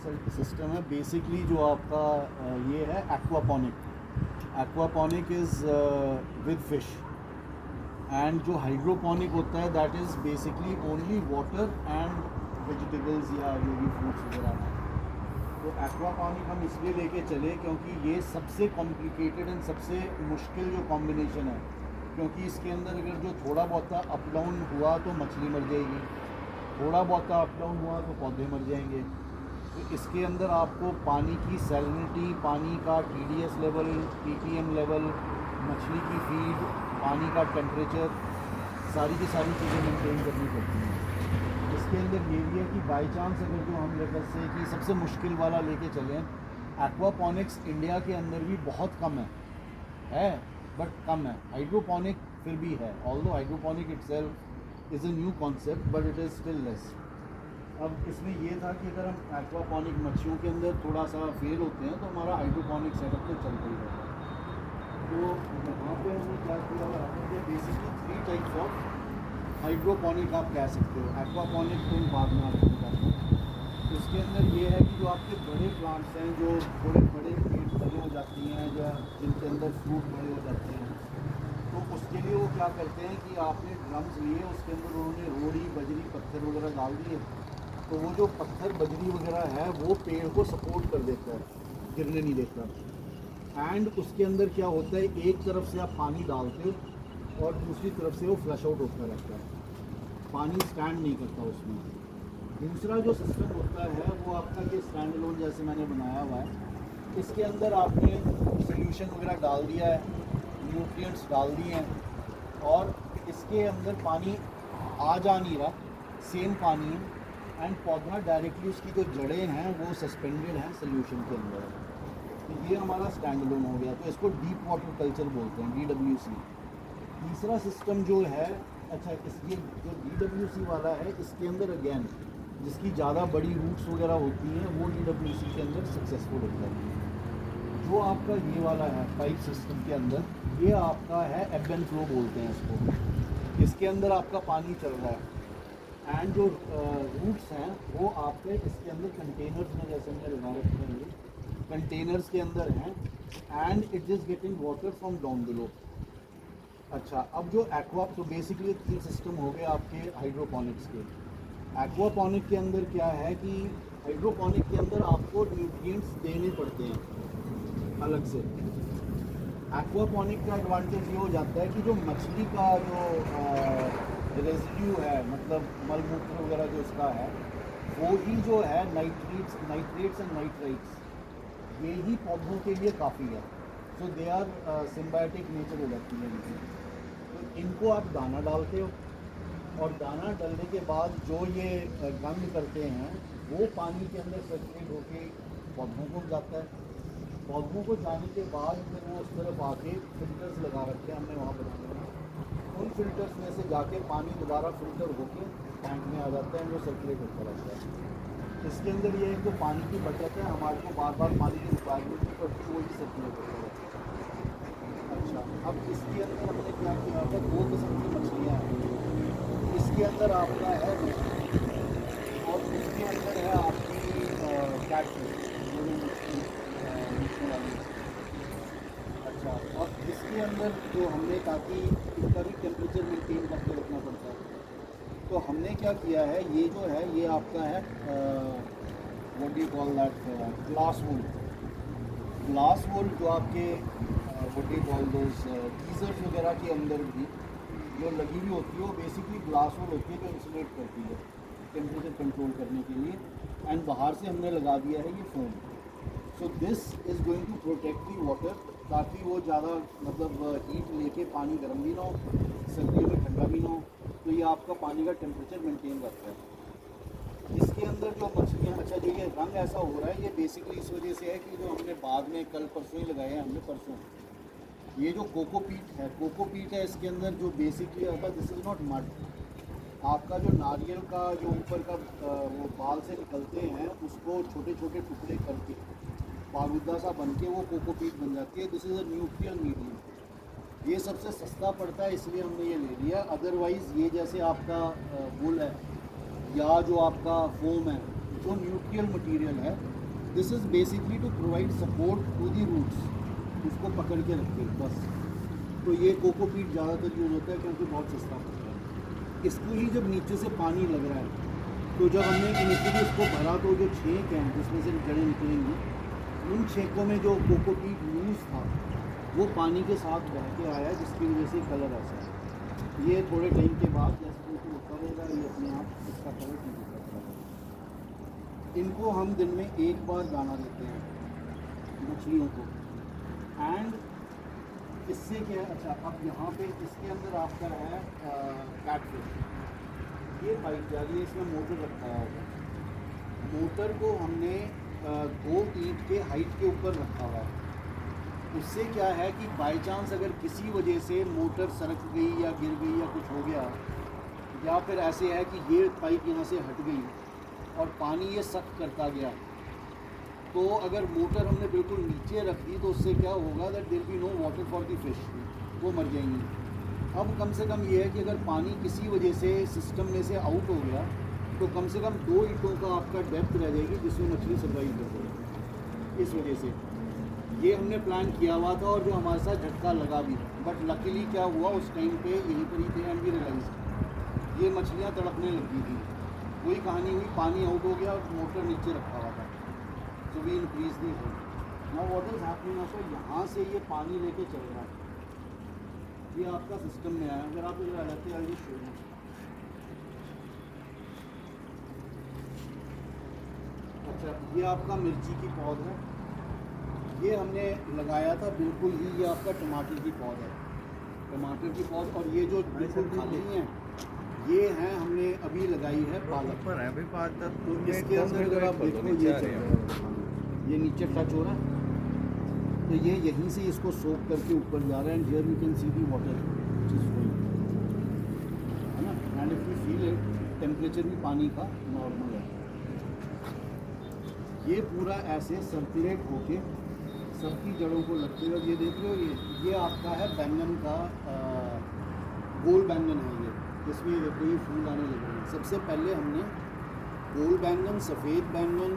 System है basically जो आपका ये है एक्वापॉनिक इज़ विद फिश, एंड जो हाइड्रोपोनिक होता है that is basically only water and vegetables या जो भी फ्रूट्स वगैरह हैं। तो एक्वापॉनिक हम इसलिए लेके चले क्योंकि ये सबसे कॉम्प्लिकेटेड एंड सबसे मुश्किल जो कॉम्बिनेशन है, क्योंकि इसके अंदर अगर जो थोड़ा बहुत अप डाउन हुआ तो मछली मर जाएगी, थोड़ा बहुत अप डाउन हुआ तो पौधे मर जाएंगे। तो इसके अंदर आपको पानी की सैलिनिटी, पानी का TDS लेवल, ppm लेवल, मछली की फीड, पानी का टेम्परेचर, सारी की सारी चीज़ें मेंटेन करनी पड़ती हैं। इसके अंदर ये भी है कि बाई चांस अगर जो हम लेकर से कि सबसे मुश्किल वाला लेके चलें, एक्वापॉनिक्स इंडिया के अंदर भी बहुत कम है बट कम है। हाइड्रोपोनिक फिर भी है, although hydroponic itself is a new concept but it is still less. अब इसमें ये था कि अगर हम एक्वापॉनिक मच्छियों के अंदर थोड़ा सा फेल होते हैं तो हमारा हाइड्रोपोनिक सेटअप तो चलता ही रहता है। तो यहाँ पे हमने क्या किया है, बेसिकली 3 टाइप्स ऑफ हाइड्रोपोनिक आप कह सकते हो। एक्वापॉनिक तो बाद में आपको बताता हूँ। इसके अंदर ये है कि जो आपके बड़े प्लांट्स हैं, जो थोड़े बड़े पेड़ बड़े हो जाती हैं या जिनके अंदर फ्रूट बड़े हो जाते हैं, तो उसके लिए वो क्या करते हैं कि आपने ड्रम्स लिए, उसके अंदर उन्होंने रोड़ी बजरी पत्थर वगैरह डाल दिए, तो वो जो पत्थर बजरी वगैरह है वो पेड़ को सपोर्ट कर देता है, गिरने नहीं देता। एंड उसके अंदर क्या होता है, एक तरफ से आप पानी डालते हो और दूसरी तरफ से वो फ्लश आउट होता रहता है, पानी स्टैंड नहीं करता उसमें। दूसरा जो सिस्टम होता है वो आपका ये स्टैंड अलोन जैसे मैंने बनाया हुआ है, इसके अंदर आपने सोल्यूशन वगैरह डाल दिया है, न्यूट्रिएंट्स डाल दिए हैं और इसके अंदर पानी आ जा नहीं रहा, सेम पानी है, एंड पौधा डायरेक्टली उसकी जो जड़ें हैं वो सस्पेंडेड हैं सोल्यूशन के अंदर। तो ये हमारा स्टैंड अलोन हो गया, तो इसको डीप वाटर कल्चर बोलते हैं, DWC। तीसरा सिस्टम जो है, अच्छा इसके जो DWC वाला है इसके अंदर अगेन जिसकी ज़्यादा बड़ी रूट्स वगैरह होती हैं वो DWC के अंदर सक्सेसफुल होता है। जो आपका ये वाला है पाइप सिस्टम के अंदर, ये आपका है एब एंड फ्लो बोलते हैं इसको। इसके अंदर आपका पानी चल रहा है एंड जो रूट्स हैं वो आपके इसके अंदर कंटेनर्स में, जैसे हमने लगा रखे हैं, कंटेनर्स के अंदर हैं and it is getting water from down below. अच्छा, अब जो एक्वा, तो बेसिकली 3 सिस्टम हो गए आपके हाइड्रोपोनिक्स के। एक्वापोनिक के अंदर क्या है कि हाइड्रोपोनिक के अंदर आपको न्यूट्रिएंट्स देने पड़ते हैं अलग से। एक्वापोनिक का एडवांटेज ये हो जाता है कि जो मछली का जो रेजिड्यू है, मतलब मलमूत्र वगैरह जो इसका है, वो ही जो है नाइट्रेट्स एंड नाइट्राइट्स, ये ही पौधों के लिए काफ़ी है। सो दे आर सिम्बायोटिक नेचर हो जाती है इनकी। तो इनको आप दाना डालते हो और दाना डालने के बाद जो ये गंध करते हैं वो पानी के अंदर सर्कुलेट होके पौधों को जाता है। पौधों को जाने के बाद फिर वो उस तरफ आके फिल्टर्स लगा रखे हैं हमने वहाँ बनाए हैं, उन फिल्टर्स में से जाके पानी दोबारा फिल्टर होके टैंक में आ जाता है, वो सर्कुलेट होता रहता है। इसके अंदर ये है कि पानी की बचत है, हमारे को बार बार पानी की रिक्वायरमेंट नहीं पड़ती, वो ही सर्कुलेट होता रहता है। अच्छा, अब इसके अंदर हमने क्या किया था, 2 किस्म की मछलियाँ हैं। इसके अंदर आपका है और इसके अंदर है आपकी कैटफिश। अच्छा, अब इसके अंदर जो हमने, ताकि इसका भी टेम्परेचर मेंटेन करके रखना पड़ता है, तो हमने क्या किया है, ये जो है ये आपका है what do you call that, glass wool. Glass wool जो आपके what do you call those geysers वगैरह के अंदर भी जो लगी हुई होती है, वो बेसिकली ग्लास वूल होती है जो इंसुलेट करती है टेम्परेचर कंट्रोल करने के लिए। एंड बाहर से हमने लगा दिया है ये foam. So this is going to protect the water, ताकि वो ज़्यादा मतलब हीट लेके पानी गर्म भी ना हो, सर्दियों में ठंडा भी ना हो। तो ये आपका पानी का टेम्परेचर मेंटेन रखता है। इसके अंदर जो मछलियाँ, अच्छा जो ये रंग ऐसा हो रहा है, ये बेसिकली इस वजह से है कि जो हमने बाद में कल परसों ही लगाए हैं, हमने परसों ये जो कोकोपीट है इसके अंदर जो बेसिकली आता है, दिस इज़ नॉट मड। आपका जो नारियल का जो ऊपर का वो बाल से निकलते हैं, उसको छोटे छोटे टुकड़े करके बारूदा सा बन के वो कोकोपीट बन जाती है। This is a neutral medium. ये सबसे सस्ता पड़ता है, इसलिए हमने ये ले लिया। अदरवाइज़ ये जैसे आपका वुल है या जो आपका फोम है, जो न्यूट्रियल मटेरियल है, this is basically to provide support to the roots, उसको पकड़ के रखते हैं बस। तो ये कोकोपीट ज़्यादातर यूज़ होता है क्योंकि बहुत सस्ता पड़ता है। इसको ही जब नीचे से पानी लग रहा है, तो जब हमने इनिशियली इसको भरा तो जो छेक हैं जिसमें से जड़ें निकलेंगी, उन छेकों में जो कोकोपीट लूज था वो पानी के साथ बह के आया, जिसकी वजह से कलर ऐसा है। ये थोड़े टाइम के बाद जैसे वो करेगा, ये अपने आप इसका कलर ठीक करता है। इनको हम दिन में एक बार दाना देते हैं मछलियों को। एंड इससे क्या है, अच्छा अब यहाँ पे इसके अंदर आपका है कैटफिश। ये पाइप जा रही है, इसमें मोटर रखा होगा। मोटर को हमने 2 ईंट के हाइट के ऊपर रखा हुआ है। उससे क्या है कि बाय चांस अगर किसी वजह से मोटर सरक गई या गिर गई या कुछ हो गया, या फिर ऐसे है कि ये पाइप यहाँ से हट गई और पानी ये सख्त करता गया, तो अगर मोटर हमने बिल्कुल नीचे रख दी तो उससे क्या होगा, that there be no water for the fish, वो मर जाएंगी। अब कम से कम ये है कि अगर पानी किसी वजह से सिस्टम में से आउट हो गया तो कम से कम 2 ईंटों का आपका डेप्थ रह जाएगी जिसमें मछली सर्वाइव कर सके। इस वजह से ये हमने प्लान किया हुआ था और जो हमारे साथ झटका लगा भी, बट लकीली क्या हुआ उस टाइम पे यहीं पर ही थे एंड वी रियलाइज ये मछलियाँ तड़पने लगी थी। वही कहानी हुई, पानी आउट हो गया और मोटर नीचे रखा हुआ था, तो वी इंक्रीज दी हो। नाउ व्हाट इज हैपनिंग, आपको यहाँ से ये पानी लेके चल रहा है, ये आपका सिस्टम में आया। अगर आप इधर आ जाते हैं ये शो, अच्छा ये आपका मिर्ची की पौध है, ये हमने लगाया था बिल्कुल ही, ये आपका टमाटर की पौध है, टमाटर की पौध। और ये जो बिल्कुल खाली हैं ये हैं हमने अभी लगाई है पालक पर है भाई पालक। तो इसके अंदर अगर आप देखो ये नीचे टच हो रहा है, तो ये यहीं से इसको सोक करके ऊपर जा रहा है। And here you can see the water which is going, है ना। And if you feel it, temperature भी पानी का नॉर्मल है। ये पूरा ऐसे सर्कुलेट होके सबकी जड़ों को लगते हुए, ये देख रहे हो ये आपका है बैंगन का गोल बैंगन है ये, इसमें देखो ये फूल आने लगे हैं। सबसे पहले हमने गोल बैंगन, सफ़ेद बैंगन,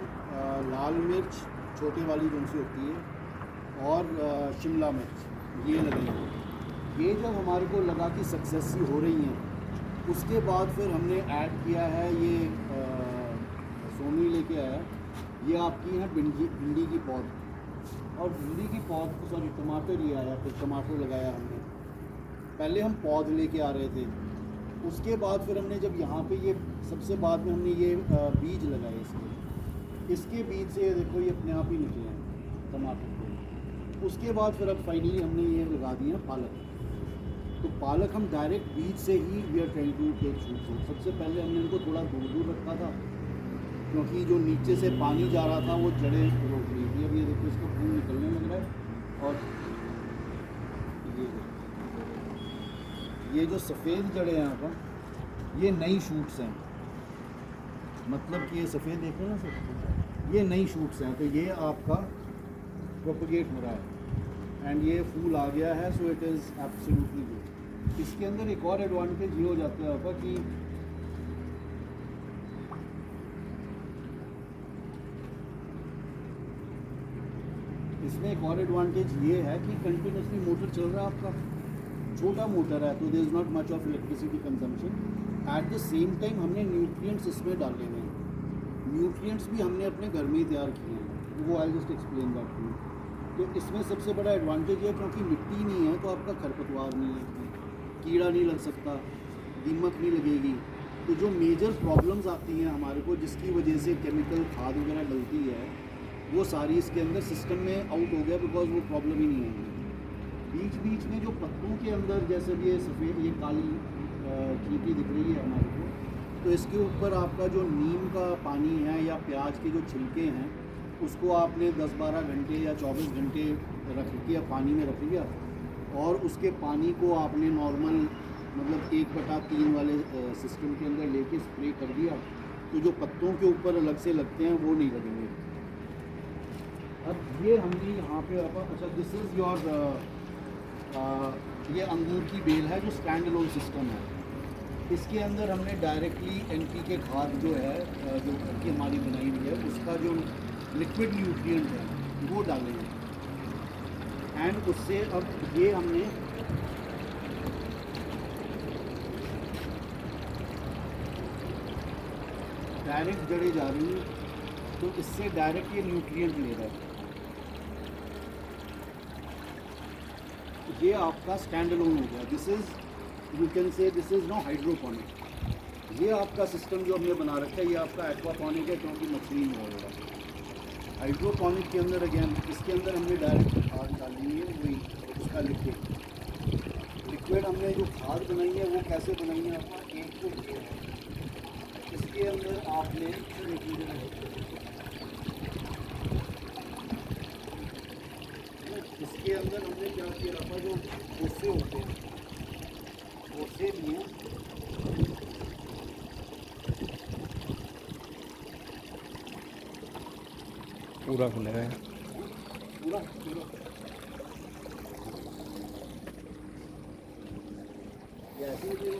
लाल मिर्च छोटी वाली जो सी होती है, और शिमला मिर्च ये लगे। ये जब हमारे को लगा कि सक्सेस हो रही हैं, उसके बाद फिर हमने ऐड किया है ये सोनी लेके आया, ये आपकी है भिंडी की पौध। और भिंडी की पौध, सॉरी टमाटर ये आया, फिर टमाटर लगाया हमने। पहले हम पौध लेके आ रहे थे, उसके बाद फिर हमने जब यहाँ पे ये सबसे बाद में हमने ये बीज लगाए इसके बीज से ये देखो ये अपने आप ही निकले हैं टमाटर के। उसके बाद फिर अब फाइनली हमने ये लगा दिए हैं पालक। तो पालक हम डायरेक्ट बीज से ही we are trying to take shoots. सबसे पहले हमने इनको थोड़ा दूर रखा था क्योंकि जो नीचे से पानी जा रहा था वो जड़ें रोक रही थी। अब ये देखो इसका फूल निकलने लग रहा है। और ये जो सफ़ेद जड़ें हैं यहाँ पर, ये नई शूट्स हैं, मतलब कि ये सफ़ेद देखो ना सर, ये नई शूट्स हैं। तो ये आपका प्रोपगेट हो रहा है एंड ये फूल आ गया है। So it is absolutely good. इसके अंदर एक और एडवांटेज ये हो जाता है आपका कि इसमें एक और एडवांटेज ये है कि कंटिन्यूसली मोटर चल रहा है आपका, छोटा मोटर है, तो there is not much of electricity consumption. At the same time हमने न्यूट्रिएंट्स इसमें डाले हुए हैं। न्यूट्रिएंट्स भी हमने अपने घर में ही तैयार किए हैं, वो I just explain that to you. तो इसमें सबसे बड़ा एडवांटेज है क्योंकि मिट्टी नहीं है तो आपका खरपतवार नहीं है, कीड़ा नहीं लग सकता, दीमक नहीं लगेगी। तो जो मेजर प्रॉब्लम्स आती हैं हमारे को जिसकी वजह से केमिकल खाद वगैरह डलती है, वो सारी इसके अंदर सिस्टम में आउट हो गया, बिकॉज वो प्रॉब्लम ही नहीं है। बीच बीच में जो पत्तों के अंदर जैसे भी ये सफ़ेद ये काली चींटी दिख रही है हमारे को, तो इसके ऊपर आपका जो नीम का पानी है या प्याज के जो छिलके हैं उसको आपने 10-12 घंटे या 24 घंटे रख दिया, पानी में रख लिया, और उसके पानी को आपने नॉर्मल मतलब 1/3 वाले सिस्टम के अंदर लेके स्प्रे कर दिया, तो जो पत्तों के ऊपर अलग से लगते हैं वो नहीं लगेंगे। अब ये हमने यहाँ पे अच्छा दिस इज़ योर ये अंगूर की बेल है जो स्टैंड अलोन सिस्टम है। इसके अंदर हमने डायरेक्टली NPK खाद जो है जो घर की हमारी बनाई हुई है उसका जो लिक्विड न्यूट्रिएंट है वो डाले हैं। एंड उससे अब ये हमने डायरेक्ट जड़ें जा रही हैं, तो इससे डायरेक्ट ये न्यूट्रिएंट ले रहा है। ये आपका स्टैंड अलोन हो गया। This is, you can say this is no hydroponic. ये आपका सिस्टम जो हमने बना रखा है ये आपका एक्वापोनिक है, क्योंकि मछली में होगा। हाइड्रोपोनिक के अंदर अगेन इसके अंदर हमने डायरेक्ट खाद डाली है, वही उसका लिक्विड हमने जो खाद बनाई है वो कैसे बनाई है आपका एक तो ये है। इसके अंदर आपने इसके अंदर हमने क्या किया था, जो भूसे होते हैं भूसे लिए पूरा खुलेगा पूरा पूरा ये ऐसे ही है।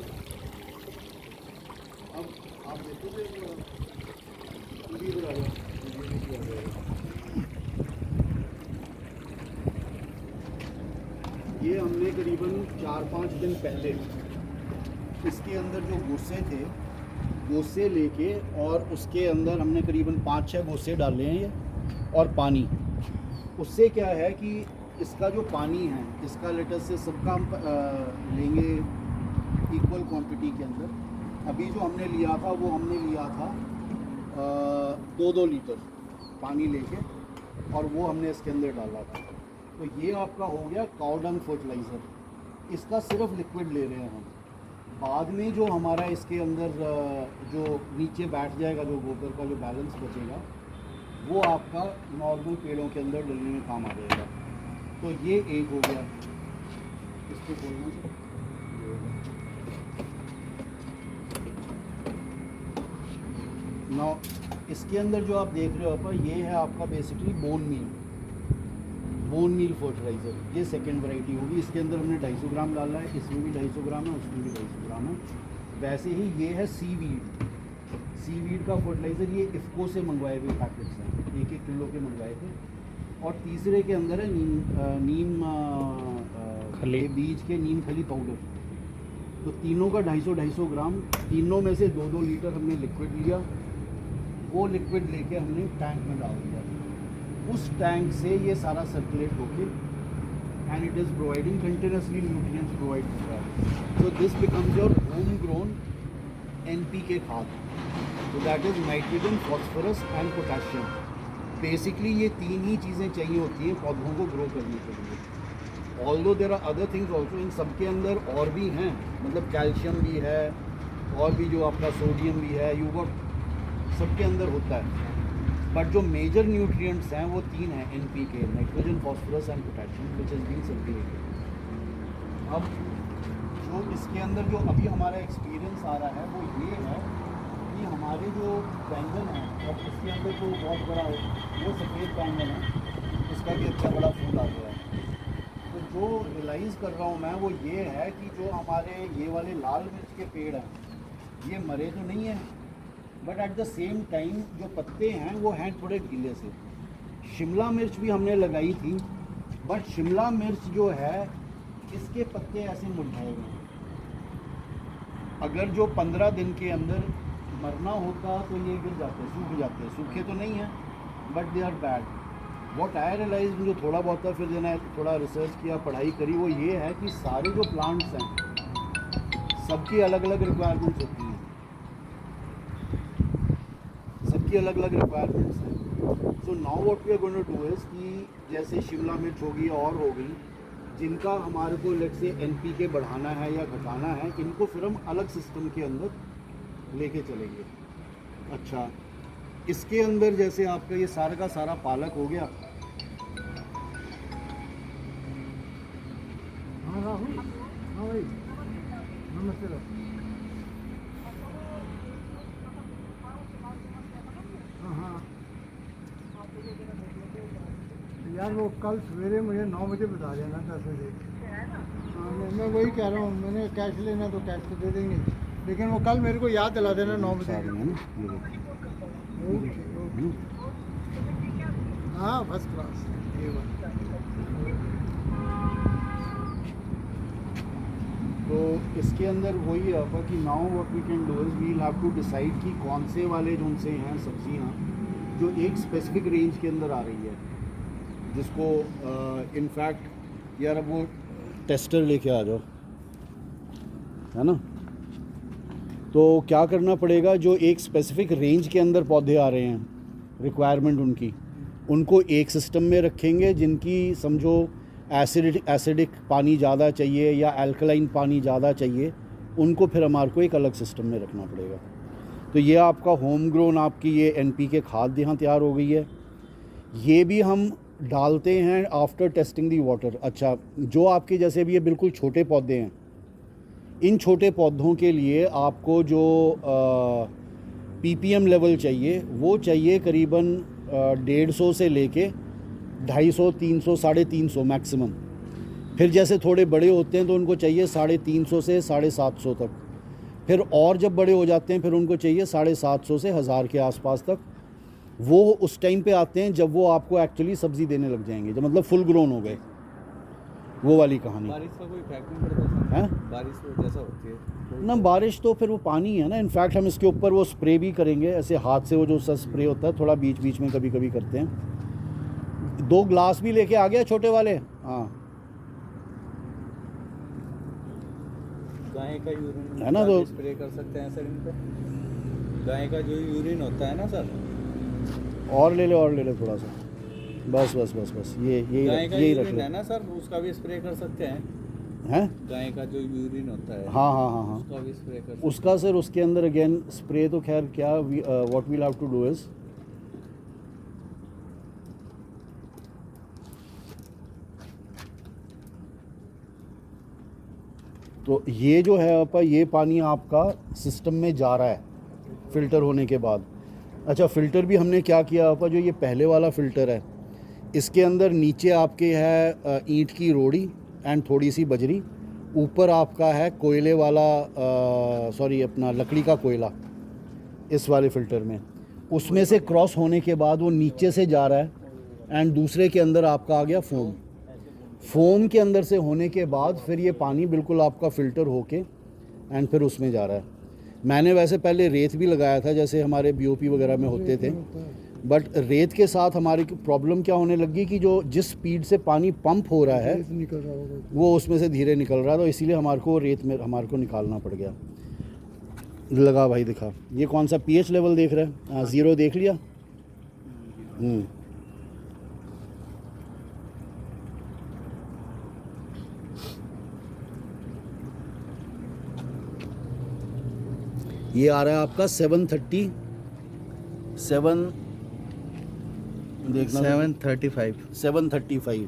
अब आप देखोगे पूरी बराबर ये हमने करीबन 4-5 दिन पहले इसके अंदर जो गोसे थे गोसे लेके और उसके अंदर हमने करीबन 5-6 गोसे डाले हैं ये, और पानी। उससे क्या है कि इसका जो पानी है इसका लेटर से सबका हम लेंगे इक्वल क्वांटिटी के अंदर। अभी जो हमने लिया था वो हमने लिया था 2-2 लीटर पानी लेके, और वो हमने इसके अंदर डाला था। तो ये आपका हो गया काउ डंग फर्टिलाइज़र। इसका सिर्फ लिक्विड ले रहे हैं हम। बाद में जो हमारा इसके अंदर जो नीचे बैठ जाएगा, जो गोबर का जो बैलेंस बचेगा, वो आपका नॉर्मल पेड़ों के अंदर डलने में काम आ जाएगा। तो ये एक हो गया। इसको बोलना से ना, इसके अंदर जो आप देख रहे हो पर ये है आपका बेसिकली बोन मील फर्टिलाइज़र। ये सेकेंड वैरायटी होगी। इसके अंदर हमने 250 ग्राम डाला है, इसमें भी 250 ग्राम है, उसमें भी 250 ग्राम है। वैसे ही ये है सीवीड का फर्टिलाइज़र। ये इफ़को से मंगवाए हुए पैकेट्स हैं, 1-1 किलो के मंगवाए थे। और तीसरे के अंदर है नीम खली, बीज के नीम खली पाउडर। तो तीनों का 250-250 ग्राम, तीनों में से 2-2 लीटर हमने लिक्विड लिया। वो लिक्विड लेके हमने टैंक में डाल दिया। उस टैंक से ये सारा सर्कुलेट होके and it is providing continuously nutrients provide कर रहा है। So this becomes your home grown NPK खाद। तो that is nitrogen, phosphorus and potassium. Basically ये 3 ही चीज़ें चाहिए होती हैं पौधों को ग्रो करने के लिए। Although there are other things also, इन सब के अंदर और भी हैं, मतलब कैल्शियम भी है और भी जो आपका सोडियम भी है, यू गॉट सबके अंदर होता है। बट जो मेजर न्यूट्रिएंट्स हैं वो 3 हैं NPK, nitrogen, phosphorus and potassium, which is being circulated. अब जो इसके अंदर जो अभी हमारा एक्सपीरियंस आ रहा है वो ये है कि हमारे जो बैंगन है, और इसके अंदर जो बहुत बड़ा वो सफ़ेद बैंगन है, इसका भी अच्छा बड़ा फूल आ गया है। तो जो रियलाइज़ कर रहा हूँ मैं वो ये है कि जो हमारे ये वाले लाल मिर्च के पेड़ हैं ये मरे तो नहीं हैं, but at the same time जो पत्ते हैं वो हैं थोड़े गीले से। शिमला मिर्च भी हमने लगाई थी, बट शिमला मिर्च जो है इसके पत्ते ऐसे मुरझाए हुए हैं। अगर जो 15 दिन के अंदर मरना होता तो ये गिर जाते, सूख जाते। सूखे तो नहीं हैं but they are bad. What I realise, जो थोड़ा बहुत था, फिर मैंने थोड़ा रिसर्च किया, पढ़ाई करी, वो ये है कि सारे जो प्लांट्स हैं सबकी अलग अलग रिक्वायरमेंट्स होती हैं, सबकी अलग अलग रिक्वायरमेंट्स हैं। So now what we are going to do is कि जैसे शिमला मिर्च होगी और हो गई, जिनका हमारे को लेट से NPK बढ़ाना है या घटाना है, इनको फिर हम अलग सिस्टम के अंदर लेके चलेंगे। अच्छा, इसके अंदर जैसे आपका ये सारा का सारा पालक हो गया। हाँ राहुल, हाँ भाई, नमस्ते। हाँ यार वो कल सवेरे मुझे 9 बजे बता देना, 10 बजे। हाँ मैं वही कह रहा हूँ, मैंने कैश लेना तो कैश तो दे देंगे, लेकिन वो कल मेरे को याद दिला देना 9 बजे। सारे हैं ना, ये देखो। ओके ओके, हाँ फर्स्ट क्लास ये बात। तो इसके अंदर वही है आपका कि now what we can do is we will have to decide कि कौन से वाले जो उनसे हैं सब्जियां जो एक स्पेसिफिक रेंज के अंदर आ रही है, जिसको इनफैक्ट यार अब वो टेस्टर लेके आ जाओ, है ना। तो क्या करना पड़ेगा, जो एक स्पेसिफिक रेंज के अंदर पौधे आ रहे हैं, रिक्वायरमेंट उनकी, उनको एक सिस्टम में रखेंगे। जिनकी समझो एसिडिक पानी ज़्यादा चाहिए या अल्कलाइन पानी ज़्यादा चाहिए, उनको फिर हमारे को एक अलग सिस्टम में रखना पड़ेगा। तो ये आपका होम ग्रोन आपकी ये NPK खाद यहाँ तैयार हो गई है। ये भी हम डालते हैं आफ्टर टेस्टिंग दी वाटर। अच्छा, जो आपके जैसे भी ये बिल्कुल छोटे पौधे हैं, इन छोटे पौधों के लिए आपको जो ppm लेवल चाहिए वो चाहिए करीबन 150 से लेके 250, 300, 350 मैक्सिमम। फिर जैसे थोड़े बड़े होते हैं तो उनको चाहिए 350 से 750 तक। फिर और जब बड़े हो जाते हैं फिर उनको चाहिए 750 से 1000 के आसपास तक। वो उस टाइम पे आते हैं जब वो आपको एक्चुअली सब्ज़ी देने लग जाएंगे, जब मतलब फुल ग्रोन हो गए, वो वाली कहानी। बारिश का कोई इफेक्ट नहीं पड़ता है बारिश तो जैसा होती है ना, बारिश तो फिर वो पानी है ना। इनफैक्ट हम इसके ऊपर वो स्प्रे भी करेंगे, ऐसे हाथ से वो जो सा स्प्रे होता है, थोड़ा बीच बीच में कभी कभी करते हैं। 2 ग्लास भी लेके आ गया छोटे वाले। हाँ गाय का यूरिन है ना, तो स्प्रे कर सकते हैं सर इन पे। गाय का जो यूरिन होता है ना सर, और ले ले थोड़ा सा, बस बस बस बस ये गाय का यही रख यूरिन लो। है ना सर, उसका भी स्प्रे कर सकते हैं। हैं गाय का जो यूरिन होता है, हाँ हाँ हाँ हाँ, उसका भी स्प्रे कर सकते उसका सर उसके अंदर अगेन स्प्रे तो खैर क्या, what we'll have to do is तो ये जो है आपका, ये पानी आपका सिस्टम में जा रहा है फ़िल्टर होने के बाद। अच्छा, फ़िल्टर भी हमने क्या किया आपका, जो ये पहले वाला फ़िल्टर है, इसके अंदर नीचे आपके है ईंट की रोड़ी एंड थोड़ी सी बजरी, ऊपर आपका है कोयले वाला, सॉरी अपना लकड़ी का कोयला इस वाले फ़िल्टर में। उसमें से क्रॉस होने के बाद वो नीचे से जा रहा है एंड दूसरे के अंदर आपका आ गया फोम। फोम के अंदर से होने के बाद फिर ये पानी बिल्कुल आपका फ़िल्टर होके एंड फिर उसमें जा रहा है। मैंने वैसे पहले रेत भी लगाया था, जैसे हमारे BOP वगैरह में होते थे, बट रेत के साथ हमारी प्रॉब्लम क्या होने लगी कि जो जिस स्पीड से पानी पंप हो रहा है निकल रहा होगा, वो उसमें से धीरे निकल रहा, तो इसीलिए हमारे को रेत में हमारे को निकालना पड़ गया। लगा भाई, दिखा ये कौन सा pH लेवल देख रहा है? हाँ, 0 देख लिया। ये आ रहा है आपका 730, 7 देखना 735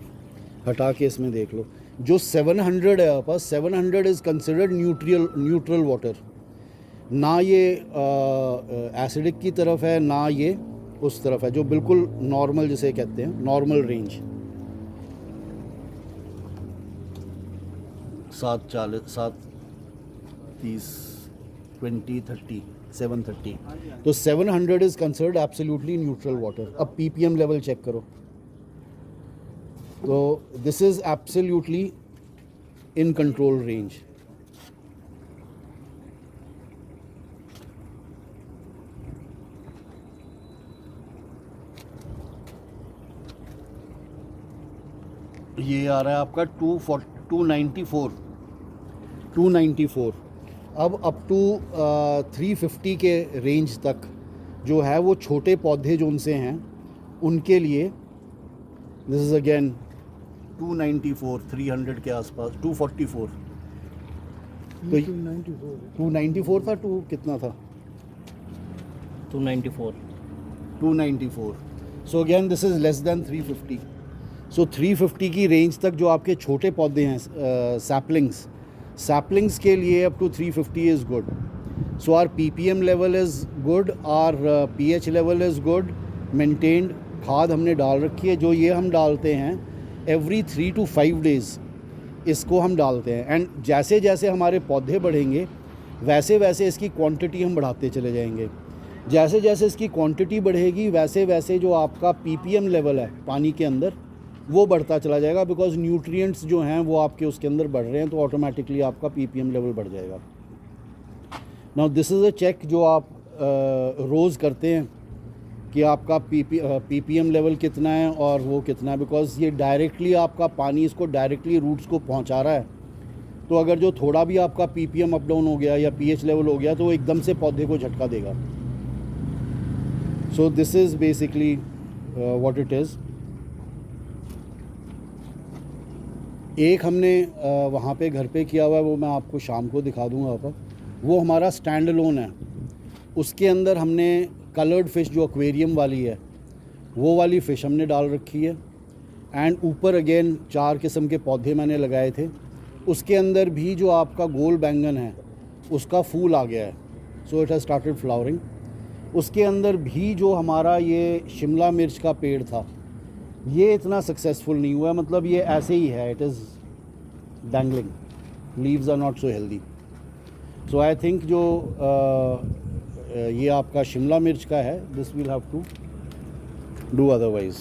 हटा के इसमें देख लो। जो 700 है आपका, 700 इज़ कंसिडर्ड न्यूट्रल वाटर। ना ये एसिडिक की तरफ है, ना ये उस तरफ है, जो बिल्कुल नॉर्मल जिसे कहते हैं नॉर्मल रेंज। 740, 730, 20, 30, 730। तो 700 is considered absolutely neutral water. अब ppm लेवल चेक करो, तो this is absolutely in control range. ये आ रहा है आपका 294। अब अप टू 350 के रेंज तक जो है वो छोटे पौधे जो उनसे हैं उनके लिए दिस इज़ अगेन 294, 300 के आसपास, 244। तो 294 था, 2 कितना था? 294। So again this is less than 350। सो 350 की रेंज तक जो आपके छोटे पौधे हैं, सैपलिंग्स के लिए up to 350 is good. So our ppm level is good, our pH level is good, maintained. खाद हमने डाल रखी है, जो ये हम डालते हैं एवरी 3 to 5 days इसको हम डालते हैं। एंड जैसे जैसे हमारे पौधे बढ़ेंगे वैसे वैसे इसकी क्वांटिटी हम बढ़ाते चले जाएंगे। जैसे जैसे इसकी क्वांटिटी बढ़ेगी वैसे वैसे जो आपका पीपीएम लेवल है पानी के अंदर वो बढ़ता चला जाएगा, बिकॉज न्यूट्रिएंट्स जो हैं वो आपके उसके अंदर बढ़ रहे हैं, तो ऑटोमेटिकली आपका पीपीएम लेवल बढ़ जाएगा। Now this is a check जो आप रोज़ करते हैं कि आपका पीपीएम लेवल कितना है और वो कितना है, बिकॉज ये डायरेक्टली आपका पानी इसको डायरेक्टली रूट्स को पहुंचा रहा है। तो अगर जो थोड़ा भी आपका पीपीएम अप डाउन हो गया या पीएच लेवल हो गया तो वो एकदम से पौधे को झटका देगा। सो this is basically what it is. एक हमने वहाँ पे घर पे किया हुआ है, वो मैं आपको शाम को दिखा दूँगा आपको। वो हमारा स्टैंड अलोन है, उसके अंदर हमने कलर्ड फ़िश जो एक्वेरियम वाली है वो वाली फ़िश हमने डाल रखी है। एंड ऊपर अगेन 4 किस्म के पौधे मैंने लगाए थे, उसके अंदर भी जो आपका गोल बैंगन है उसका फूल आ गया है, so it has started flowering. उसके अंदर भी जो हमारा ये शिमला मिर्च का पेड़ था ये इतना सक्सेसफुल नहीं हुआ, मतलब ये ऐसे ही है, it is dangling, leaves are not so healthy. So I think जो ये आपका शिमला मिर्च का है, this will have to do otherwise.